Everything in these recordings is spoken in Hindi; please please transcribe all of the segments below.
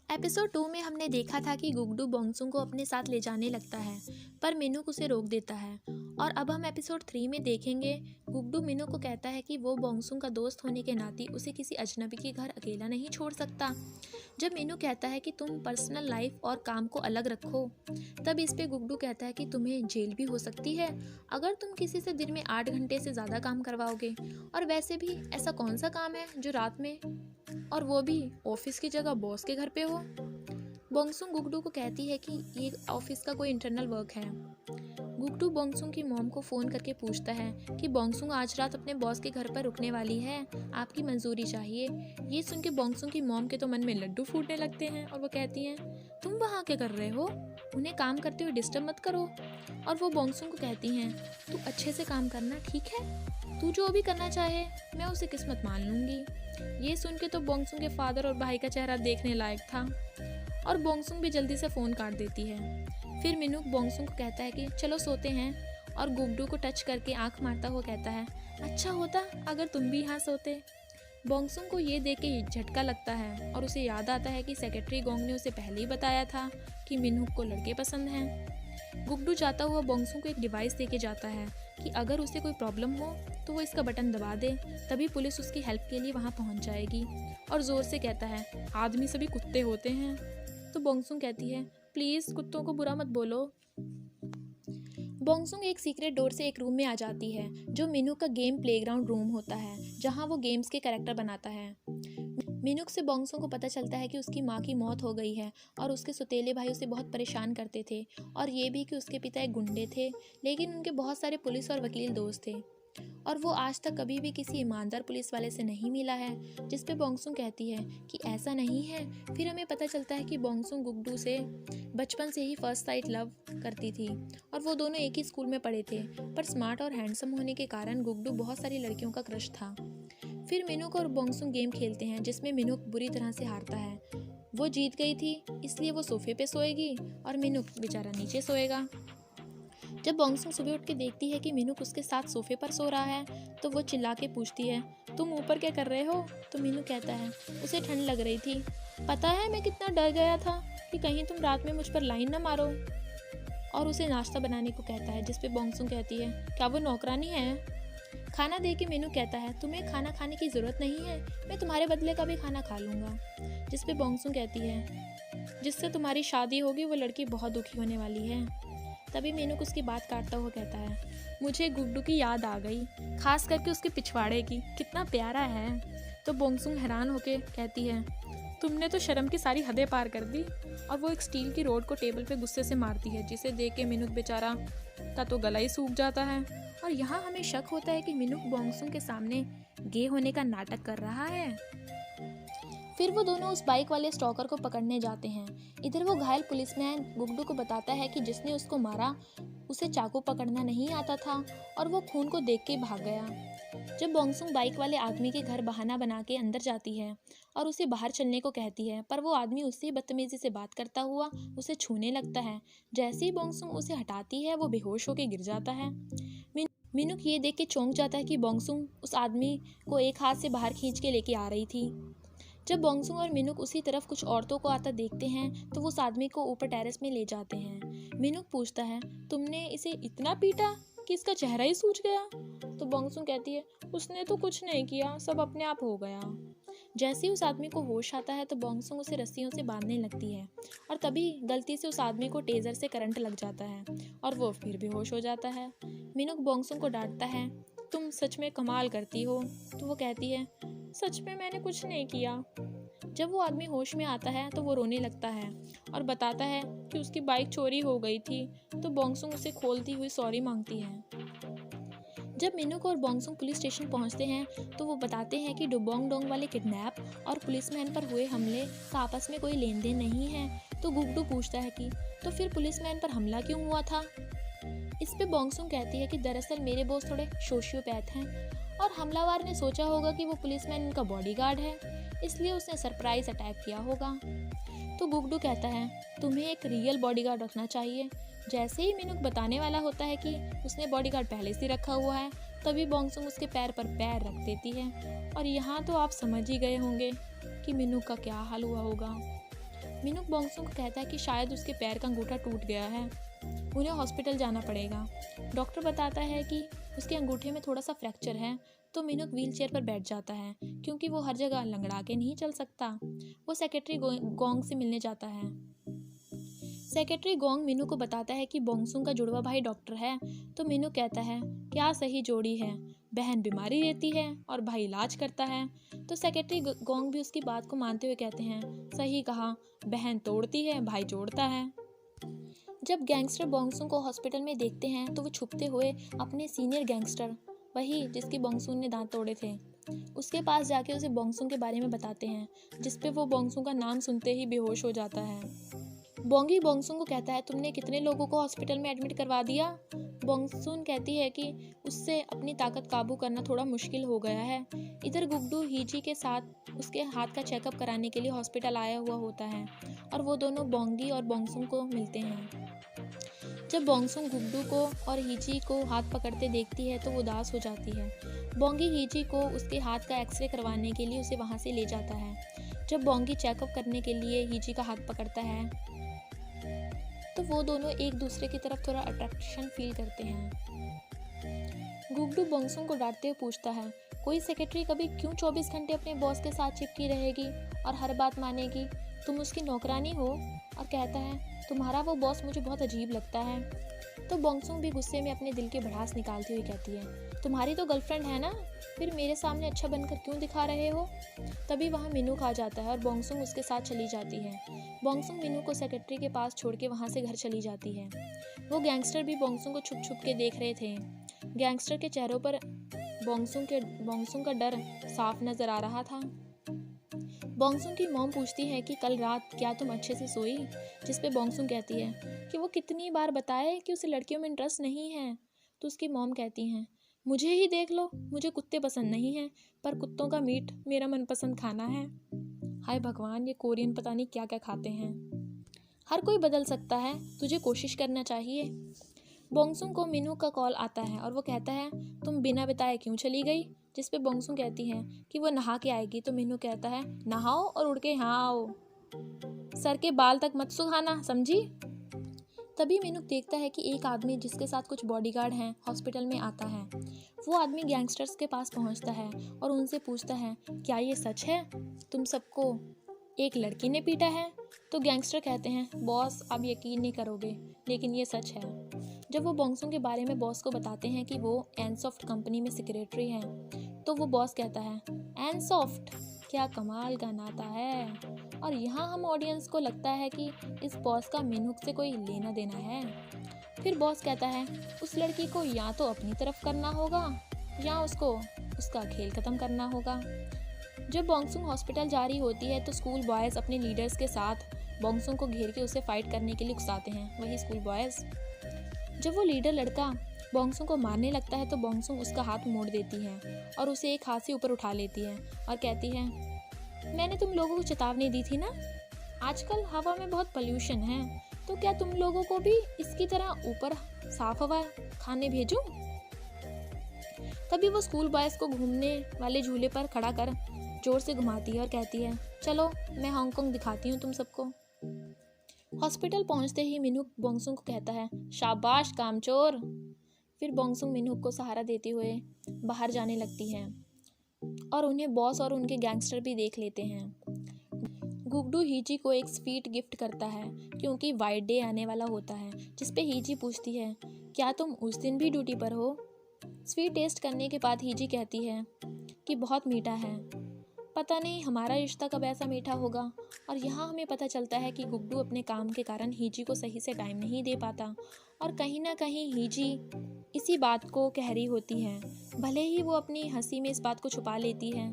एपिसोड 2 में हमने देखा था कि गुगडू बोंगसुंग को अपने साथ ले जाने लगता है, पर मिनूक उसे रोक देता है। और अब हम एपिसोड 3 में देखेंगे, गुगडू मिनूक को कहता है कि वो बोंगसुंग का दोस्त होने के नाते उसे किसी अजनबी के घर अकेला नहीं छोड़ सकता। जब मिनूक कहता है कि तुम पर्सनल लाइफ और काम को अलग रखो, तब इस पे गुगडू कहता है कि तुम्हें जेल भी हो सकती है अगर तुम किसी से दिन में 8 घंटे से ज़्यादा काम करवाओगे। और वैसे भी ऐसा कौन सा काम है जो रात में, और वो भी ऑफिस की जगह बॉस के घर पे हो। बोंगसुंग गुगडू को कहती है कि ये ऑफिस का कोई इंटरनल वर्क है। गुगडू बोंगसुंग की मॉम को फ़ोन करके पूछता है कि बोंगसुंग आज रात अपने बॉस के घर पर रुकने वाली है, आपकी मंजूरी चाहिए। ये सुन के बोंगसुंग की मॉम के तो मन में लड्डू फूटने लगते हैं और वो कहती हैं, तुम वहाँ क्या कर रहे हो, उन्हें काम करते हुए डिस्टर्ब मत करो। और वो बोंगसुंग को कहती हैं, तू अच्छे से काम करना, ठीक है, तू जो भी करना चाहे मैं उसे किस्मत मान लूँगी। ये सुन के तो बोंगसुंग के फादर और भाई का चेहरा देखने लायक था, और बोंगसुंग भी जल्दी से फ़ोन काट देती है। फिर मिनूक बोंगसुंग को कहता है कि चलो सोते हैं, और गुगडू को टच करके आंख मारता हुआ कहता है, अच्छा होता अगर तुम भी यहाँ सोते। बोंगसुंग को ये देख के झटका लगता है और उसे याद आता है कि सेक्रेटरी गोंग ने उसे पहले ही बताया था कि मिनूक को लड़के पसंद हैं। गुगडू जाता हुआ बोंगसुंग को एक डिवाइस दे के जाता है कि अगर उसे कोई प्रॉब्लम हो तो वो इसका बटन दबा दे, तभी पुलिस उसकी हेल्प के लिए वहाँ पहुँच जाएगी। और ज़ोर से कहता है, आदमी सभी कुत्ते होते हैं। तो बोंगसुंग कहती है, प्लीज़ कुत्तों को बुरा मत बोलो। बोंगसुंग एक सीक्रेट डोर से एक रूम में आ जाती है, जो मिनूक का गेम प्लेग्राउंड रूम होता है, जहाँ वो गेम्स के कैरेक्टर बनाता है। मिनूक से बोंगसुंग को पता चलता है कि उसकी माँ की मौत हो गई है और उसके सौतेले भाई उसे बहुत परेशान करते थे, और ये भी कि उसके पिता एक गुंडे थे, लेकिन उनके बहुत सारे पुलिस और वकील दोस्त थे और वो आज तक कभी भी किसी ईमानदार पुलिस वाले से नहीं मिला है। जिस पे बोंगसुंग कहती है कि ऐसा नहीं है। फिर हमें पता चलता है कि बोंगसुंग गुगडू से बचपन से ही फर्स्ट साइट लव करती थी और वो दोनों एक ही स्कूल में पढ़े थे, पर स्मार्ट और हैंडसम होने के कारण गुगडू बहुत सारी लड़कियों का क्रश था। फिर मिनूक और बोंगसुंग गेम खेलते हैं, जिसमें मिनूक बुरी तरह से हारता है। वो जीत गई थी, इसलिए वो सोफे पे सोएगी और मिनूक बेचारा नीचे सोएगा। जब बोंगसुंग सुबह उठ के देखती है कि मिनूक उसके साथ सोफे पर सो रहा है, तो वो चिल्ला के पूछती है, तुम ऊपर क्या कर रहे हो। तो मिनूक कहता है, उसे ठंड लग रही थी, पता है मैं कितना डर गया था कि कहीं तुम रात में मुझ पर लाइन न मारो। और उसे नाश्ता बनाने को कहता है, जिस पे बोंगसुंग कहती है, क्या वो नौकरानी है। खाना दे के मिनूक कहता है, तुम्हें खाना खाने की ज़रूरत नहीं है, मैं तुम्हारे बदले का भी खाना खा लूँगा। जिस पे बोंगसुंग कहती है, जिससे तुम्हारी शादी होगी वो लड़की बहुत दुखी होने वाली है। तभी मिनूक उसकी बात काटता हुआ कहता है, मुझे गुड्डू की याद आ गई, खास करके उसके पिछवाड़े की, कितना प्यारा है। तो बोंगसुंग हैरान होके कहती है, तुमने तो शर्म की सारी हदें पार कर दी। और वो एक स्टील की रोड को टेबल पे गुस्से से मारती है, जिसे देख के मिनूक बेचारा का तो गला ही सूख जाता है। और यहाँ हमें शक होता है कि मिनूक बोंगसुंग के सामने गे होने का नाटक कर रहा है। फिर वो दोनों उस बाइक वाले स्टॉकर को पकड़ने जाते हैं। इधर वो घायल पुलिसमैन गुगडू को बताता है कि जिसने उसको मारा उसे चाकू पकड़ना नहीं आता था और वो खून को देख के भाग गया। जब बोंगसुंग बाइक वाले आदमी के घर बहाना बना के अंदर जाती है और उसे बाहर चलने को कहती है, पर वो आदमी उससे बदतमीजी से बात करता हुआ उसे छूने लगता है। जैसे ही बोंगसुंग उसे हटाती है, वो बेहोश होकर गिर जाता है। मिनूक ये देख के चौंक जाता है कि बोंगसुंग उस आदमी को एक हाथ से बाहर खींच के लेके आ रही थी। जब बोंगसुंग और मिनूक उसी तरफ कुछ औरतों को आता देखते हैं, तो वो उस आदमी को ऊपर टेरेस में ले जाते हैं। मिनूक पूछता है, तुमने इसे इतना पीटा कि इसका चेहरा ही सूज गया। तो बोंगसुंग कहती है, उसने तो कुछ नहीं किया, सब अपने आप हो गया। जैसे ही उस आदमी को होश आता है, तो बोंगसुंग उसे रस्सियों से बांधने लगती है, और तभी गलती से उस आदमी को टेजर से करंट लग जाता है और वो फिर बेहोश हो जाता है। मिनूक बोंगसुंग को डांटता है, तुम सच में कमाल करती हो। तो वो कहती है, सच में मैंने कुछ नहीं किया। जब वो आदमी होश में आता है, तो वो रोने लगता है और बताता है कि उसकी बाइक चोरी हो गई थी। तो बोंगसुंग उसे खोलती हुई सॉरी मांगती है। जब मिनूक और बोंगसुंग पुलिस स्टेशन पहुंचते हैं, तो वो बताते हैं कि डुबोंग डोंग वाले किडनैप और पुलिसमैन पर हुए हमले का आपस में कोई लेन देन नहीं है। तो गुगडू पूछता है कि तो फिर पुलिसमैन पर हमला क्यों हुआ था। इस पे बोंगसुंग कहती है कि दरअसल मेरे बॉस थोड़े सोशियोपैथ हैं और हमलावर ने सोचा होगा कि वो पुलिसमैन उनका बॉडीगार्ड है, इसलिए उसने सरप्राइज अटैक किया होगा। तो गुगडू कहता है, तुम्हें एक रियल बॉडीगार्ड रखना चाहिए। जैसे ही मिनूक बताने वाला होता है कि उसने बॉडीगार्ड पहले से रखा हुआ है, तभी बोंगसुंग उसके पैर पर पैर रख देती है। और यहाँ तो आप समझ ही गए होंगे कि मिनूक का क्या हाल हुआ होगा। मिनुक बोंगसुन को कहता है कि शायद उसके पैर का अंगूठा टूट गया है, उन्हें हॉस्पिटल जाना पड़ेगा। डॉक्टर बताता है कि उसके अंगूठे में थोड़ा सा फ्रैक्चर है, तो मिनुक व्हीलचेयर पर बैठ जाता है क्योंकि वो हर जगह लंगड़ा के नहीं चल सकता। वो सेक्रेटरी गोंग से मिलने जाता है। सेक्रेटरी गोंग मिनू को बताता है कि बोंगसुन का जुड़वा भाई डॉक्टर है, तो मिनू कहता है क्या सही जोड़ी है, बहन बीमारी रहती है और भाई इलाज करता है। तो सेक्रेटरी गोंग भी उसकी बात को मानते हुए कहते हैं सही कहा, बहन तोड़ती है भाई जोड़ता है। जब गैंगस्टर बोंगसुन को हॉस्पिटल में देखते हैं तो वो छुपते हुए अपने सीनियर गैंगस्टर, वही जिसकी बोंगसुन ने दांत तोड़े थे, उसके पास जाके उसे बोंगसुन के बारे में बताते हैं, जिसपे वो बोंगसुन का नाम सुनते ही बेहोश हो जाता है। बोंगी बोंगसुन को कहता है तुमने कितने लोगों को हॉस्पिटल में एडमिट करवा दिया। बोंगसुन कहती है कि उससे अपनी ताकत काबू करना थोड़ा मुश्किल हो गया है। इधर गुगडू हीजी के साथ उसके हाथ का चेकअप कराने के लिए हॉस्पिटल आया हुआ होता है और वो दोनों बोंगी और बोंगसुन को मिलते हैं। जब बोंगसुन गुगडू को और हीजी को हाथ पकड़ते देखती है तो वो उदास हो जाती है। बोंगी हीजी को उसके हाथ का एक्सरे करवाने के लिए उसे वहाँ से ले जाता है। जब बोंगी चेकअप करने के लिए हीजी का हाथ पकड़ता है तो वो दोनों एक दूसरे की तरफ थोड़ा अट्रैक्शन फील करते हैं। गुगडू बोंगसुन को डांटते हुए पूछता है कोई सेक्रेटरी कभी क्यों 24 घंटे अपने बॉस के साथ चिपकी रहेगी और हर बात मानेगी, तुम उसकी नौकरानी हो। और कहता है तुम्हारा वो बॉस मुझे बहुत अजीब लगता है। तो बोंगसुन भी गुस्से में अपने दिल की भड़ास निकालती हुई कहती है तुम्हारी तो गर्लफ्रेंड है ना, फिर मेरे सामने अच्छा बनकर क्यों दिखा रहे हो। तभी वहाँ मिनुक आ जाता है और बोंगसुन उसके साथ चली जाती है। बोंगसुन मिनुक को सेक्रेटरी के पास छोड़ के वहाँ से घर चली जाती है। वो गैंगस्टर भी बोंगसुन को छुप छुप के देख रहे थे। गैंगस्टर के चेहरों पर बोंगसुन का डर साफ नजर आ रहा था। बोंगसुन की मॉम पूछती है कि कल रात क्या तुम अच्छे से सोई, जिसपे बोंगसुन कहती है कि वो कितनी बार बताए कि उसे लड़कियों में इंटरेस्ट नहीं है। तो उसकी मॉम कहती हैं मुझे ही देख लो, मुझे कुत्ते पसंद नहीं हैं, पर कुत्तों का मीट मेरा मनपसंद खाना है। हाय भगवान, ये कोरियन पता नहीं क्या क्या खाते हैं। हर कोई बदल सकता है, तुझे कोशिश करना चाहिए। बोंगसुन को मिनू का कॉल आता है और वो कहता है तुम बिना बताए क्यों चली गई, जिस पे बोंगसुन कहती है कि वो नहा के आएगी। तो मिनू कहता है नहाओ और उड़ के यहाँ आओ, सर के बाल तक मत सुखाना, समझी। तभी मिनू देखता है कि एक आदमी जिसके साथ कुछ बॉडीगार्ड हैं हॉस्पिटल में आता है। वो आदमी गैंगस्टर्स के पास पहुंचता है और उनसे पूछता है क्या ये सच है, तुम सबको एक लड़की ने पीटा है। तो गैंगस्टर कहते हैं बॉस आप यकीन नहीं करोगे, लेकिन ये सच है। जब वो बोंगसुन के बारे में बॉस को बताते हैं कि वो एनसॉफ्ट कंपनी में सेक्रेटरी हैं, तो वो बॉस कहता है एनसॉफ्ट, क्या कमाल का नाता है। और यहाँ हम ऑडियंस को लगता है कि इस बॉस का मिनहुक से कोई लेना देना है। फिर बॉस कहता है उस लड़की को या तो अपनी तरफ करना होगा या उसको उसका खेल खत्म करना होगा। जब बोंगसुन हॉस्पिटल जा रही होती है तो स्कूल बॉयज़ अपने लीडर्स के साथ बोंगसुन को घेर के उसे फाइट करने के लिए उकसाते हैं, वही स्कूल बॉयज़। जब वो लीडर लड़का बोंगसुन को मारने लगता है तो बोंगसुन उसका हाथ मोड़ देती है और उसे एक हाथ से ऊपर उठा लेती है और कहती है मैंने तुम लोगों को चेतावनी दी थी ना, आजकल हवा में बहुत पोल्यूशन है, तो क्या तुम लोगों को भी इसकी तरह ऊपर साफ हवा खाने भेजूं। तभी वो स्कूल बॉयज़ को घूमने वाले झूले पर खड़ा कर जोर से घुमाती है और कहती है चलो मैं हांगकांग दिखाती हूँ तुम सबको। हॉस्पिटल पहुंचते ही मिनहुक बोंगसुन को कहता है शाबाश कामचोर। फिर बोंगसुन मिनहुक को सहारा देते हुए बाहर जाने लगती है और उन्हें बॉस और उनके गैंगस्टर भी देख लेते हैं। गुगडू हीजी को एक स्वीट गिफ्ट करता है क्योंकि वाइट डे आने वाला होता है, जिसपे हीजी पूछती है क्या तुम उस दिन भी ड्यूटी पर हो। स्वीट टेस्ट करने के बाद हीजी कहती है कि बहुत मीठा है, पता नहीं हमारा रिश्ता कब ऐसा मीठा होगा। और यहाँ हमें पता चलता है कि गुगडू अपने काम के कारण हीजी को सही से टाइम नहीं दे पाता और कहीं ना कहीं हीजी इसी बात को कह रही होती है, भले ही वो अपनी हंसी में इस बात को छुपा लेती है।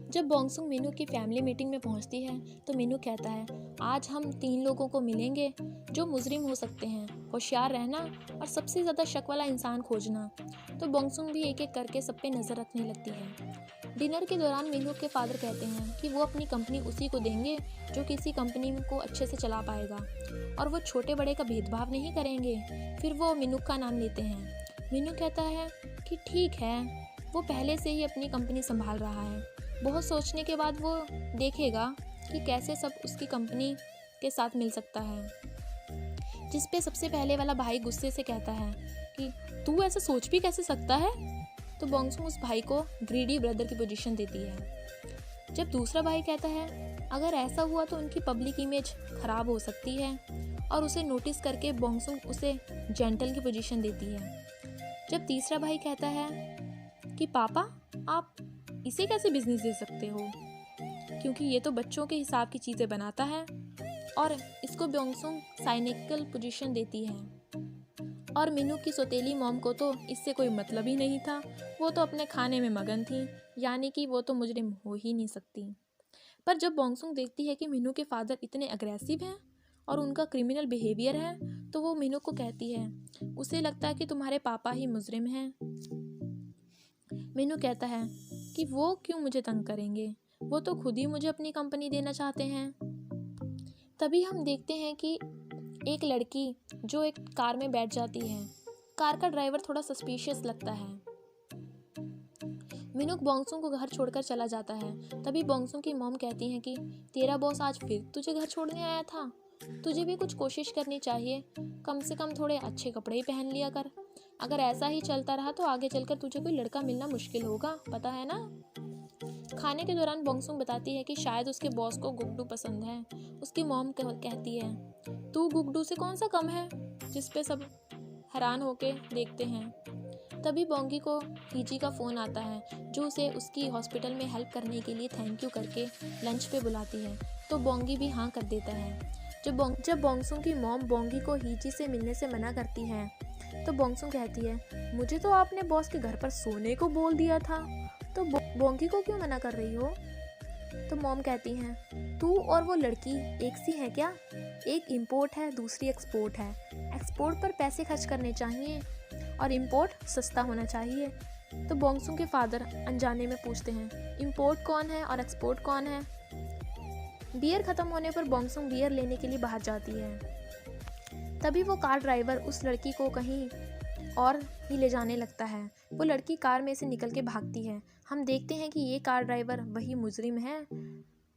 जब बोंगसुन मिनू की फैमिली मीटिंग में पहुंचती है तो मिनू कहता है आज हम 3 लोगों को मिलेंगे जो मुजरिम हो सकते हैं, होशियार रहना और सबसे ज़्यादा शक वाला इंसान खोजना। तो बोंगसुन भी एक एक करके सब पे नज़र रखने लगती है। डिनर के दौरान मिनहुक के फादर कहते हैं कि वो अपनी कंपनी उसी को देंगे जो किसी कंपनी को अच्छे से चला पाएगा और वो छोटे बड़े का भेदभाव नहीं करेंगे। फिर वो मिनहुक का नाम लेते हैं। मिनहुक कहता है कि ठीक है, वो पहले से ही अपनी कंपनी संभाल रहा है, बहुत सोचने के बाद वो देखेगा कि कैसे सब उसकी कंपनी के साथ मिल सकता है। जिस पे सबसे पहले वाला भाई गुस्से से कहता है कि तू ऐसा सोच भी कैसे सकता है। तो बॉन्गसुंग उस भाई को ग्रीडी ब्रदर की पोजीशन देती है। जब दूसरा भाई कहता है अगर ऐसा हुआ तो उनकी पब्लिक इमेज खराब हो सकती है, और उसे नोटिस करके बॉन्गसुंग उसे जेंटल की पोजीशन देती है। जब तीसरा भाई कहता है कि पापा आप इसे कैसे बिजनेस दे सकते हो, क्योंकि ये तो बच्चों के हिसाब की चीज़ें बनाता है, और इसको बॉन्गसुंग साइनिकल पोजीशन देती है। और मिनूक की सौतेली मॉम को तो इससे कोई मतलब ही नहीं था, वो तो अपने खाने में मगन थी, यानी कि वो तो मुजरिम हो ही नहीं सकती। पर जब बॉन्गसुंग देखती है कि मिनूक के फादर इतने अग्रेसिव हैं और उनका क्रिमिनल बिहेवियर है, तो वो मिनूक को कहती है, उसे लगता है कि तुम्हारे पापा ही मुजरिम हैं। मिनूक कहता है कि वो क्यों मुझे तंग करेंगे, वो तो खुद ही मुझे अपनी कंपनी देना चाहते हैं। तभी हम देखते हैं कि एक लड़की जो एक कार में बैठ जाती है। कार का ड्राइवर थोड़ा सस्पिशियस लगता है। मिनूक बॉन्गसुंग को घर छोड़कर चला जाता है। तभी बॉन्गसुंग की मॉम कहती हैं कि तेरा बॉस आज फिर तुझे घर छोड़ने आया था, तुझे भी कुछ कोशिश करनी चाहिए, कम से कम थोड़े अच्छे कपड़े ही पहन लिया कर। अगर ऐसा ही चलता रहा तो आगे चलकर तुझे कोई लड़का मिलना मुश्किल होगा, पता है ना। खाने के दौरान बॉन्गसुंग बताती है कि शायद उसके बॉस को गुगडू पसंद है। उसकी मॉम कहती है तू गुगडू से कौन सा कम है, जिस पे सब हैरान होके देखते हैं। तभी बोंगी को हीजी का फ़ोन आता है, जो उसे उसकी हॉस्पिटल में हेल्प करने के लिए थैंक यू करके लंच पे बुलाती है। तो बोंगी भी हाँ कर देता है। जब बॉन्गसुंग की मॉम बोंगी को हीजी से मिलने से मना करती है, तो बॉन्गसुंग कहती है मुझे तो आपने बॉस के घर पर सोने को बोल दिया था, तो बोंगी को क्यों मना कर रही हो। तो मॉम कहती हैं तू और वो लड़की एक सी है क्या, एक इंपोर्ट है दूसरी एक्सपोर्ट है। एक्सपोर्ट पर पैसे खर्च करने चाहिए और इंपोर्ट सस्ता होना चाहिए। तो बॉन्गसुंग के फादर अनजाने में पूछते हैं इंपोर्ट कौन है और एक्सपोर्ट कौन है। बियर ख़त्म होने पर बॉन्गसुंग बियर लेने के लिए बाहर जाती है। तभी वो कार ड्राइवर उस लड़की को कहीं और ही ले जाने लगता है। वो लड़की कार में से निकल के भागती है। हम देखते हैं कि ये कार ड्राइवर वही मुजरिम है।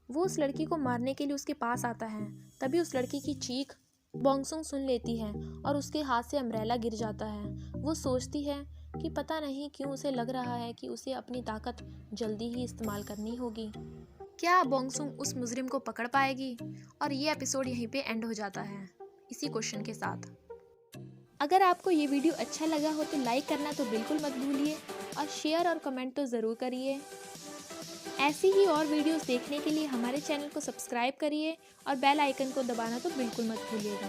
वो उस लड़की को मारने के लिए उसके पास आता है। तभी उस लड़की की चीख बॉन्गसुंग सुन लेती है और उसके हाथ से अम्ब्रेला गिर जाता है। वो सोचती है कि पता नहीं क्यों उसे लग रहा है कि उसे अपनी ताकत जल्दी ही इस्तेमाल करनी होगी। क्या बॉन्गसुंग उस मुजरिम को पकड़ पाएगी? और ये एपिसोड यहीं पे एंड हो जाता है इसी क्वेश्चन के साथ। अगर आपको ये वीडियो अच्छा लगा हो तो लाइक करना तो बिल्कुल मत भूलिए, और शेयर और कमेंट तो ज़रूर करिए। ऐसी ही और वीडियोस देखने के लिए हमारे चैनल को सब्सक्राइब करिए और बेल आइकन को दबाना तो बिल्कुल मत भूलिएगा।